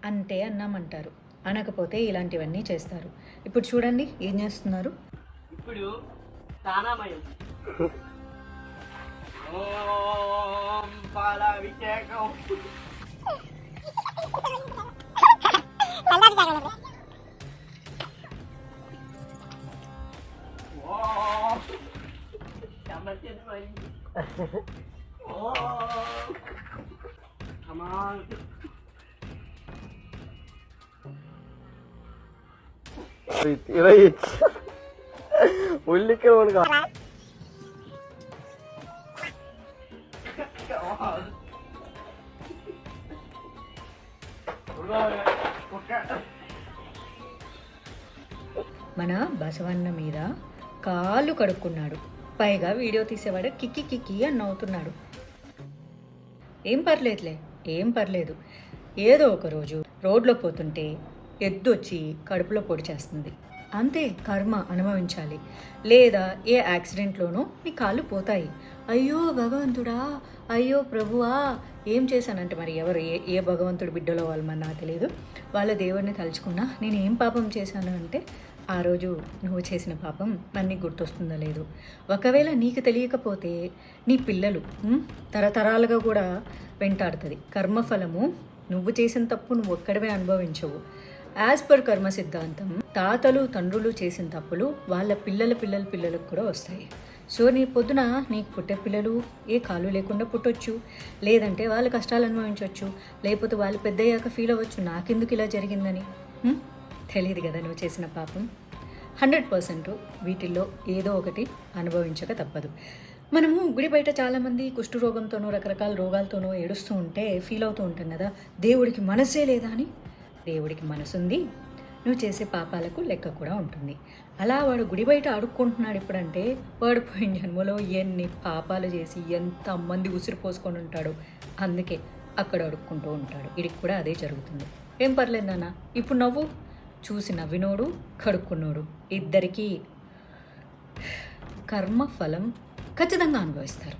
అంతే అన్నామంటారు. అనకపోతే ఇలాంటివన్నీ చేస్తారు. ఇప్పుడు చూడండి ఏం చేస్తున్నారు. ఇప్పుడు స్నానమయం ఓం పాలాభిషేకం ఓం చమచమై ఓం కమాల్ ഉള്ളിക്ക് കൊടുക്കാം మన బసవన్న మీద కాళ్ళు కడుక్కున్నాడు. పైగా వీడియో తీసేవాడు కిక్కి కిక్కి అని నవ్వుతున్నాడు. ఏం పర్లేదులే, ఏం పర్లేదు. ఏదో ఒక రోజు రోడ్లో పోతుంటే ఎద్దొచ్చి కడుపులో పొడి చేస్తుంది. అంతే, కర్మ అనుభవించాలి. లేదా ఏ యాక్సిడెంట్లోనో నీ కాళ్ళు పోతాయి. అయ్యో భగవంతుడా, అయ్యో ప్రభువా, ఏం చేశానంటే మరి ఎవరు ఏ భగవంతుడు బిడ్డలో వాళ్ళు మరి నాకు తెలియదు. వాళ్ళ దేవుడిని తలుచుకున్నా నేను ఏం పాపం చేశాను అంటే ఆ రోజు నువ్వు చేసిన పాపం మరి నీకు గుర్తొస్తుందో లేదు. ఒకవేళ నీకు తెలియకపోతే నీ పిల్లలు తరతరాలుగా కూడా వెంటాడుతుంది. కర్మఫలము నువ్వు చేసిన తప్పు నువ్వు ఒక్కడవే అనుభవించవు. యాజ్ పర్ కర్మ సిద్ధాంతం తాతలు తండ్రులు చేసిన తప్పులు వాళ్ళ పిల్లలకు కూడా వస్తాయి. సో నీ పొద్దున నీకు పుట్టే పిల్లలు ఏ కాలు లేకుండా పుట్టొచ్చు, లేదంటే వాళ్ళు కష్టాలు అనుభవించవచ్చు, లేకపోతే వాళ్ళు పెద్దయ్యాక ఫీల్ అవ్వచ్చు నాకెందుకు ఇలా జరిగిందని. తెలియదు కదా నువ్వు చేసిన పాపం. 100% వీటిల్లో ఏదో ఒకటి అనుభవించక తప్పదు. మనము గుడి బయట చాలామంది కుష్టు రోగంతోనో రకరకాల రోగాలతోనో ఏడుస్తూ ఉంటే ఫీల్ అవుతూ ఉంటాం కదా, దేవుడికి మనసే లేదా అని. దేవుడికి మనసుంది, నువ్వు చేసే పాపాలకు లెక్క కూడా ఉంటుంది. అలా వాడు గుడి బయట అడుక్కుంటున్నాడు ఇప్పుడంటే వాడు పోయిన జన్మలో ఎన్ని పాపాలు చేసి ఎంతమంది ఉసిరి పోసుకొని ఉంటాడు. అందుకే అక్కడ అడుక్కుంటూ ఉంటాడు. వీడికి కూడా అదే జరుగుతుంది. ఏం పర్లేదన్నా, ఇప్పుడు నవ్వు చూసి నవ్వినోడు కడుక్కున్నోడు ఇద్దరికీ కర్మ ఫలం ఖచ్చితంగా అనుభవిస్తారు.